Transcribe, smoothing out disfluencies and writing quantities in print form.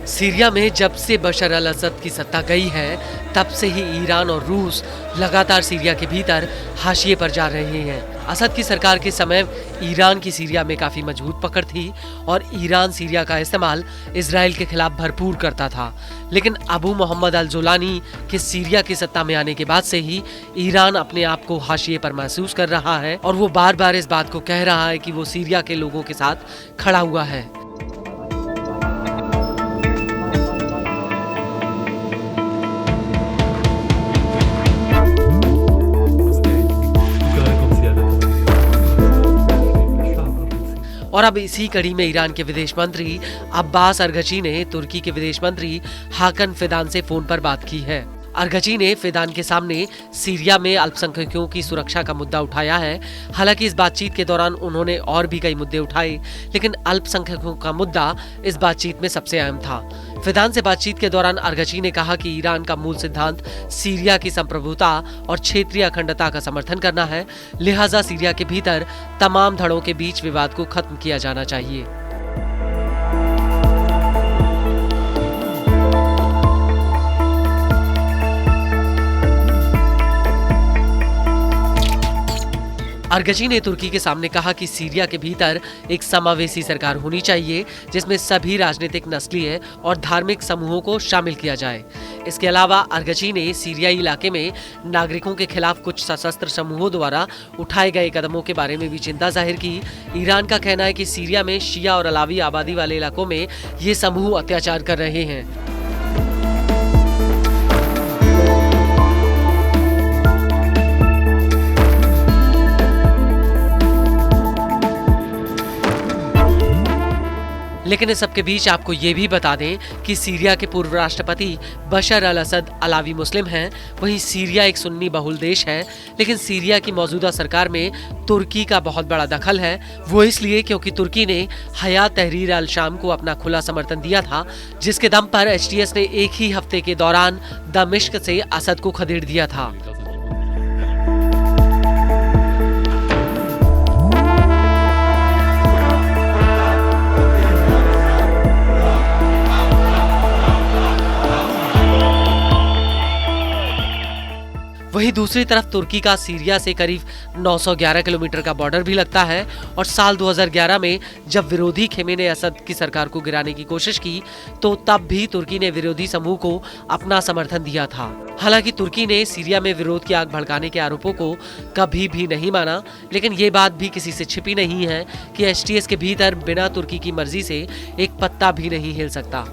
Syria में जब से बशर अल असद की सत्ता गई है, तब से ही ईरान और रूस लगातार सीरिया के भीतर हाशिए पर जा रहे हैं। असद की सरकार के समय ईरान की सीरिया में काफी मजबूत पकड़ थी और ईरान सीरिया का इस्तेमाल इजराइल के खिलाफ भरपूर करता था। लेकिन अबू मोहम्मद अल जोलानी के सीरिया की सत्ता में आने के बाद से ही ईरान अपने आप को हाशिए पर महसूस कर रहा है और वो बार बार इस बात को कह रहा है कि वो सीरिया के लोगों के साथ खड़ा हुआ है। और अब इसी कड़ी में ईरान के विदेश मंत्री अब्बास अरगची ने तुर्की के विदेश मंत्री हाकन फिदान से फोन पर बात की है। अरगची ने फिदान के सामने सीरिया में अल्पसंख्यकों की सुरक्षा का मुद्दा उठाया है। हालांकि इस बातचीत के दौरान उन्होंने और भी कई मुद्दे उठाए, लेकिन अल्पसंख्यकों का मुद्दा इस बातचीत में सबसे अहम था। फिदान से बातचीत के दौरान अरगची ने कहा कि ईरान का मूल सिद्धांत सीरिया की संप्रभुता और क्षेत्रीय अखंडता का समर्थन करना है, लिहाजा सीरिया के भीतर तमाम धड़ों के बीच विवाद को खत्म किया जाना चाहिए। अरगची ने तुर्की के सामने कहा कि सीरिया के भीतर एक समावेशी सरकार होनी चाहिए, जिसमें सभी राजनीतिक, नस्लीय और धार्मिक समूहों को शामिल किया जाए। इसके अलावा अरगची ने सीरियाई इलाके में नागरिकों के खिलाफ कुछ सशस्त्र समूहों द्वारा उठाए गए कदमों के बारे में भी चिंता जाहिर की। ईरान का कहना है कि सीरिया में शिया और अलावी आबादी वाले इलाकों में ये समूह अत्याचार कर रहे हैं। लेकिन इस सबके बीच आपको ये भी बता दें कि सीरिया के पूर्व राष्ट्रपति बशर अल असद अलावी मुस्लिम हैं। वहीं सीरिया एक सुन्नी बहुल देश है, लेकिन सीरिया की मौजूदा सरकार में तुर्की का बहुत बड़ा दखल है। वो इसलिए क्योंकि तुर्की ने हयात तहरीर अल शाम को अपना खुला समर्थन दिया था, जिसके दम पर एचटीएस ने एक ही हफ्ते के दौरान दमिश्क से असद को खदेड़ दिया था। वहीं दूसरी तरफ तुर्की का सीरिया से करीब 911 किलोमीटर का बॉर्डर भी लगता है और साल 2011 में जब विरोधी खेमे ने असद की सरकार को गिराने की कोशिश की, तो तब भी तुर्की ने विरोधी समूह को अपना समर्थन दिया था। हालांकि तुर्की ने सीरिया में विरोध की आग भड़काने के आरोपों को कभी भी नहीं माना, लेकिन ये बात भी किसी से छिपी नहीं है कि एचटीएस के भीतर बिना तुर्की की मर्जी से एक पत्ता भी नहीं हिल सकता।